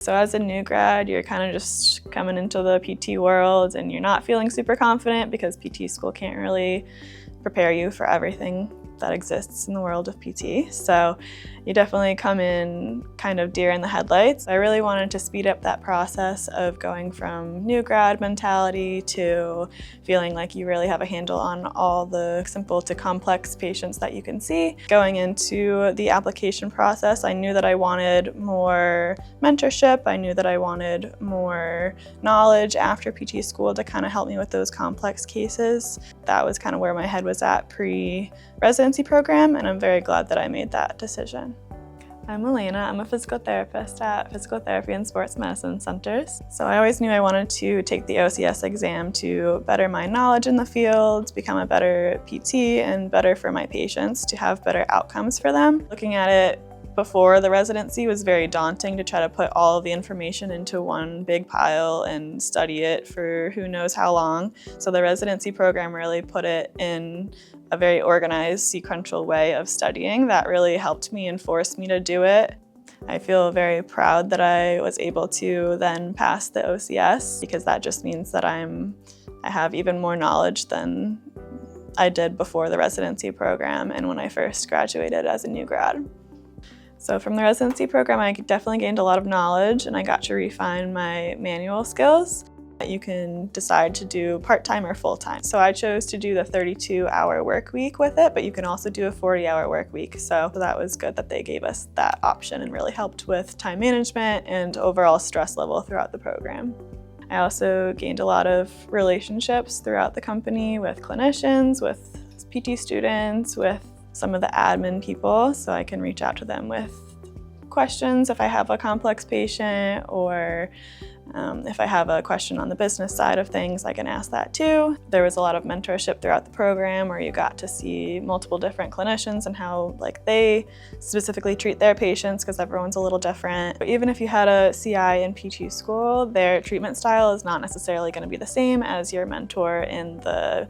So as a new grad, you're kind of just coming into the PT world and you're not feeling super confident because PT school can't really prepare you for everything that exists in the world of PT. So you definitely come in kind of deer in the headlights. I really wanted to speed up that process of going from new grad mentality to feeling like you really have a handle on all the simple to complex patients that you can see. Going into the application process, I knew that I wanted more mentorship. I knew that I wanted more knowledge after PT school to kind of help me with those complex cases. That was kind of where my head was at pre-residency program, and I'm very glad that I made that decision. I'm Elena. I'm a physical therapist at Physical Therapy and Sports Medicine Centers. So I always knew I wanted to take the OCS exam to better my knowledge in the field, become a better PT, and better for my patients, to have better outcomes for them. Looking at it before the residency was very daunting to try to put all of the information into one big pile and study it for who knows how long. So the residency program really put it in a very organized, sequential way of studying that really helped me and forced me to do it. I feel very proud that I was able to then pass the OCS, because that just means that I have even more knowledge than I did before the residency program and when I first graduated as a new grad. So from the residency program, I definitely gained a lot of knowledge and I got to refine my manual skills. You can decide to do part-time or full-time. So I chose to do the 32-hour work week with it, but you can also do a 40-hour work week. So that was good that they gave us that option and really helped with time management and overall stress level throughout the program. I also gained a lot of relationships throughout the company with clinicians, with PT students, with some of the admin people, so I can reach out to them with questions if I have a complex patient, or if I have a question on the business side of things, I can ask that too. There was a lot of mentorship throughout the program where you got to see multiple different clinicians and how they specifically treat their patients, because everyone's a little different. But even if you had a CI in PT school, their treatment style is not necessarily going to be the same as your mentor in the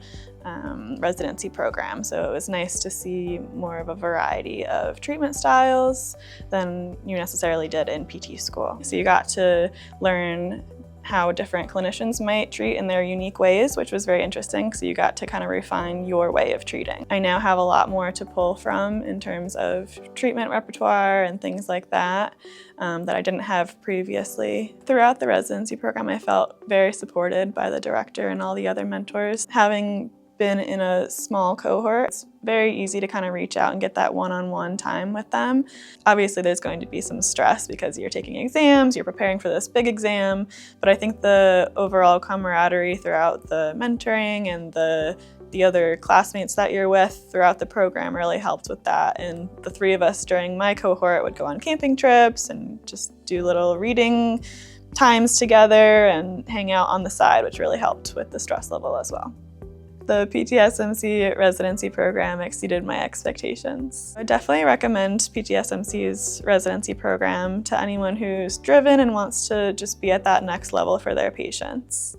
residency program. So it was nice to see more of a variety of treatment styles than you necessarily did in PT school. So you got to learn how different clinicians might treat in their unique ways, which was very interesting, so you got to kind of refine your way of treating. I now have a lot more to pull from in terms of treatment repertoire and things like that that I didn't have previously. Throughout the residency program, I felt very supported by the director and all the other mentors. Having been in a small cohort, it's very easy to kind of reach out and get that one-on-one time with them. Obviously there's going to be some stress because you're taking exams, you're preparing for this big exam, but I think the overall camaraderie throughout the mentoring and the other classmates that you're with throughout the program really helped with that. And the three of us during my cohort would go on camping trips and just do little reading times together and hang out on the side, which really helped with the stress level as well. The PTSMC residency program exceeded my expectations. I definitely recommend PTSMC's residency program to anyone who's driven and wants to just be at that next level for their patients.